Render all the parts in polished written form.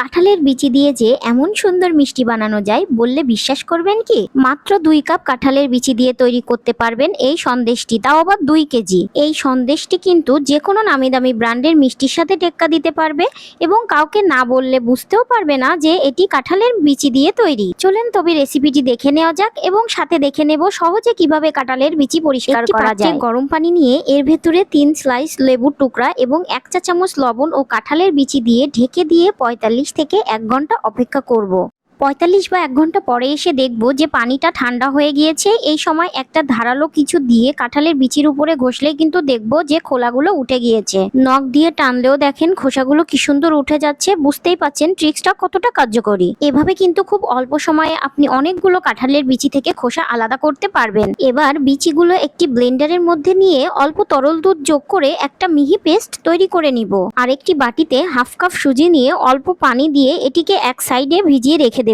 কাঁঠালের বিচি দিয়ে যে এমন সুন্দর মিষ্টি বানানো যায় বললে বিশ্বাস করবেন কি? মাত্র 2 কাপ কাঁঠালের বিচি দিয়ে তৈরি করতে পারবেন এই সন্দেশটি, তাও আবার 2 কেজি। এই সন্দেশটি কিন্তু যে কোনো নামি দামি ব্র্যান্ডের মিষ্টির সাথে টেক্কা দিতে পারবে এবং কাউকে না বললে বুঝতেও পারবে না যে এটি কাঁঠালের বিচি দিয়ে তৈরি। চলেন তবে রেসিপিটি দেখে নেওয়া যাক এবং সাথে দেখে নেব সহজে কিভাবে কাঁঠালের বিচি পরিষ্কার করা যায়। গরম পানি নিয়ে এর ভেতরে 3 স্লাইস লেবুর টুকরা এবং 1 চা চামচ লবণ ও কাঁঠালের বিচি দিয়ে ঢেকে দিয়ে 45 থেকে 1 ঘন্টা অপেক্ষা করব। 45 বা 1 ঘন্টা পরে এসে দেখব যে পানিটা ঠান্ডা হয়ে গিয়েছে। এই সময় একটা ধারালো কিছু দিয়ে কাঁঠালের বিচির উপরে ঘষলেই কিন্তু দেখব যে খোলাগুলো উঠে গিয়েছে। নখ দিয়ে টানলেও দেখেন খোসাগুলো কি সুন্দর উঠে যাচ্ছে। বুঝতেই পাচ্ছেন ট্রিক্সটা কতটা কার্যকরী। এভাবে কিন্তু খুব অল্প সময়ে আপনি অনেকগুলো কাঁঠালের বিচি থেকে খোসা আলাদা করতে পারবেন। এবার বিচিগুলো একটি ব্লেন্ডারের মধ্যে নিয়ে অল্প তরল দুধ যোগ করে একটা মিহি পেস্ট তৈরি করে নিব। আর একটি বাটিতে হাফ কাপ সুজি নিয়ে অল্প পানি দিয়ে এটিকে এক সাইডে ভিজিয়ে রেখে দেব।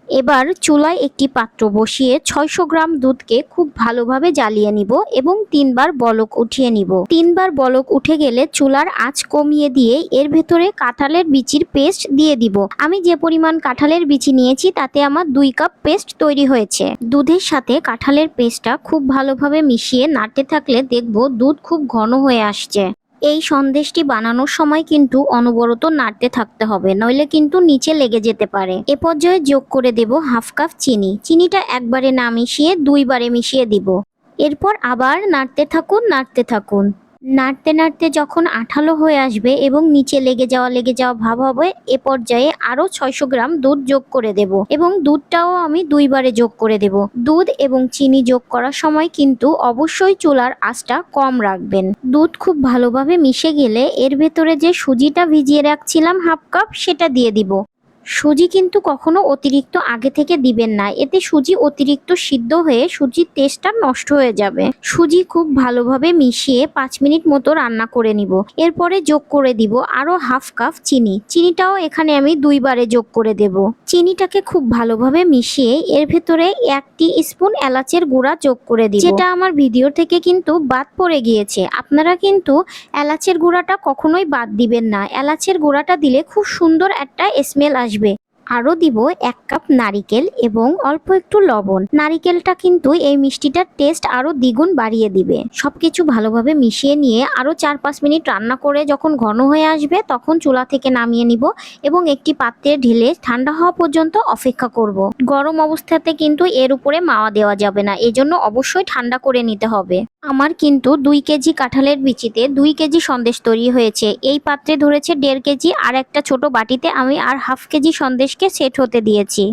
এবার চুলায় একটি পাত্র বসিয়ে 600 গ্রাম দুধকে খুব ভালোভাবে জ্বালিয়ে নিব এবং 3 বার বলক উঠিয়ে নিব। 3 বার বলক উঠে গেলে চুলার আঁচ কমিয়ে দিয়ে এর ভেতরে কাঁঠালের বিচির পেস্ট দিয়ে দিব। আমি যে পরিমাণ কাঁঠালের বিচি নিয়েছি তাতে আমার 2 কাপ পেস্ট তৈরি হয়েছে। দুধের সাথে কাঁঠালের পেস্টটা খুব ভালোভাবে মিশিয়ে নাড়তে থাকলে দেখব দুধ খুব ঘন হয়ে আসছে। এই সন্দেশটি বানানোর সময় কিন্তু অনবরত নাড়তে থাকতে হবে, নইলে কিন্তু নিচে লেগে যেতে পারে। এ পর্যায়ে যোগ করে দেব হাফ কাপ চিনি। চিনিটা একবারে না মিশিয়ে 2 বারে মিশিয়ে দিব। এরপর আবার নাড়তে থাকুন। নাড়তে নাড়তে যখন আঠালো হয়ে আসবে এবং নিচে লেগে যাওয়া ভাব হবে, এ পর্যায়ে আরো 600 গ্রাম দুধ যোগ করে দেব এবং দুধটাও আমি 2 বারে যোগ করে দেব। দুধ এবং চিনি যোগ করার সময় কিন্তু অবশ্যই চুলার আঁচটা কম রাখবেন। দুধ খুব ভালোভাবে মিশে গেলে এর ভেতরে যে সুজিটা ভিজিয়ে রাখছিলাম হাফ কাপ, সেটা দিয়ে দিব। সুজি কিন্তু কখনো অতিরিক্ত আগে থেকে দিবেন না, এতে সুজি অতিরিক্ত সিদ্ধ হয়ে সুজির টেস্টটা নষ্ট হয়ে যাবে। সুজি খুব ভালোভাবে মিশিয়ে 5 মিনিট মতো রান্না করে নিব। এরপরে যোগ করে দিব আরো হাফ কাপ চিনি। চিনিটাও এখানে আমি 2 বারে যোগ করে দেব। চিনিটাকে খুব ভালোভাবে মিশিয়ে এর ভেতরে 1 টিস্পুন এলাচের গুঁড়া যোগ করে দিব, যেটা আমার ভিডিও থেকে কিন্তু বাদ পড়ে গিয়েছে। আপনারা কিন্তু এলাচের গুঁড়াটা কখনোই বাদ দিবেন না। এলাচের গুঁড়াটা দিলে খুব সুন্দর একটা স্মেল আসবে। আরো দিব 1 কাপ নারিকেল এবং অল্প একটু লবণ। নারিকেলটা কিন্তু এই মিষ্টিটার টেস্ট আরো দ্বিগুণ বাড়িয়ে দিবে। সবকিছু ভালোভাবে মিশিয়ে নিয়ে আরো 4-5 মিনিট রান্না করে যখন ঘন হয়ে আসবে তখন চুলা থেকে নামিয়ে নিব এবং একটি পাত্রে ঢেলে ঠান্ডা হওয়া পর্যন্ত অপেক্ষা করব। গরম অবস্থাতে কিন্তু এর উপরে মাওয়া দেওয়া যাবে না, এজন্য অবশ্যই ঠান্ডা করে নিতে হবে। আমার কিন্তু 2 কেজি কাঁঠালের বিচিতে 2 কেজি সন্দেশ তৈরি হয়েছে। এই পাত্রে ধরেছে 1.5 কেজি, আর একটা ছোট বাটিতে আমি আর হাফ কেজি সন্দেশকে সেট হতে দিয়েছি।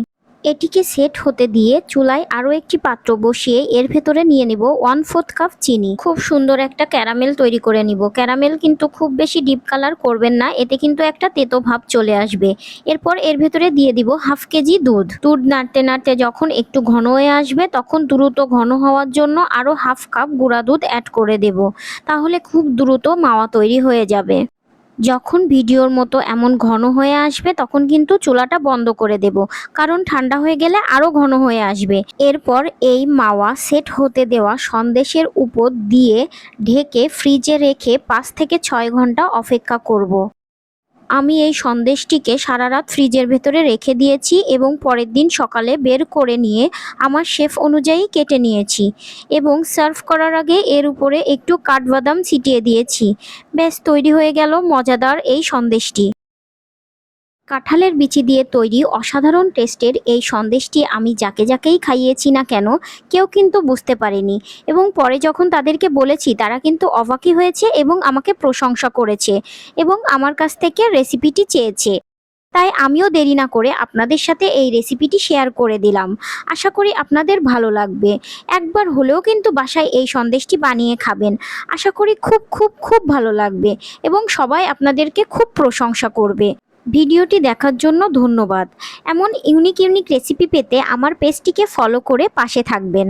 এটিকে সেট হতে দিয়ে চুলায় আরো একটি পাত্র বসিয়ে এর ভেতরে নিয়ে নিব 1/4 কাপ চিনি। খুব সুন্দর একটা ক্যারামেল তৈরি করে নিব। ক্যারামেল কিন্তু খুব বেশি ডিপ কালার করবেন না, এতে কিন্তু একটা তেতো ভাব চলে আসবে। এরপর এর ভেতরে দিয়ে দিব হাফ কেজি দুধ। দুধ নাড়তে নাড়তে যখন একটু ঘন হয়ে আসবে তখন দ্রুত ঘন হওয়ার জন্য আরো হাফ কাপ গুঁড়া দুধ অ্যাড করে দেব। তাহলে খুব দ্রুত মাওয়া তৈরি হয়ে যাবে। যখন ভিডিওর মতো এমন ঘন হয়ে আসবে তখন কিন্তু চুলাটা বন্ধ করে দেব, কারণ ঠান্ডা হয়ে গেলে আরো ঘন হয়ে আসবে। এরপর এই মাওয়া সেট হতে দেওয়া সন্দেশের উপর দিয়ে ঢেকে ফ্রিজে রেখে 5 থেকে 6 ঘন্টা অপেক্ষা করব। আমি এই সন্দেশটিকে সারা রাত ফ্রিজের ভেতরে রেখে দিয়েছি এবং পরের দিন সকালে বের করে নিয়ে আমার শেফ অনুযায়ী কেটে নিয়েছি এবং সার্ভ করার আগে এর উপরে একটু কাঠবাদাম ছিটিয়ে দিয়েছি। ব্যাস তৈরি হয়ে গেল মজাদার এই সন্দেশটি। কাঁঠালের বিচি দিয়ে তৈরি অসাধারণ টেস্টের এই সন্দেশটি আমি যাকেই খাইয়েছি না কেন কেউ কিন্তু বুঝতে পারেনি এবং পরে যখন তাদেরকে বলেছি তারা কিন্তু অবাকই হয়েছে এবং আমাকে প্রশংসা করেছে এবং আমার কাছ থেকে রেসিপিটি চেয়েছে। তাই আমিও দেরি না করে আপনাদের সাথে এই রেসিপিটি শেয়ার করে দিলাম। আশা করি আপনাদের ভালো লাগবে। একবার হলেও কিন্তু বাসায় এই সন্দেশটি বানিয়ে খাবেন। আশা করি খুব খুব খুব ভালো লাগবে এবং সবাই আপনাদেরকে খুব প্রশংসা করবে। ভিডিওটি দেখার জন্য ধন্যবাদ। এমন ইউনিক রেসিপি পেতে আমার পেজটিকে ফলো করে পাশে থাকবেন।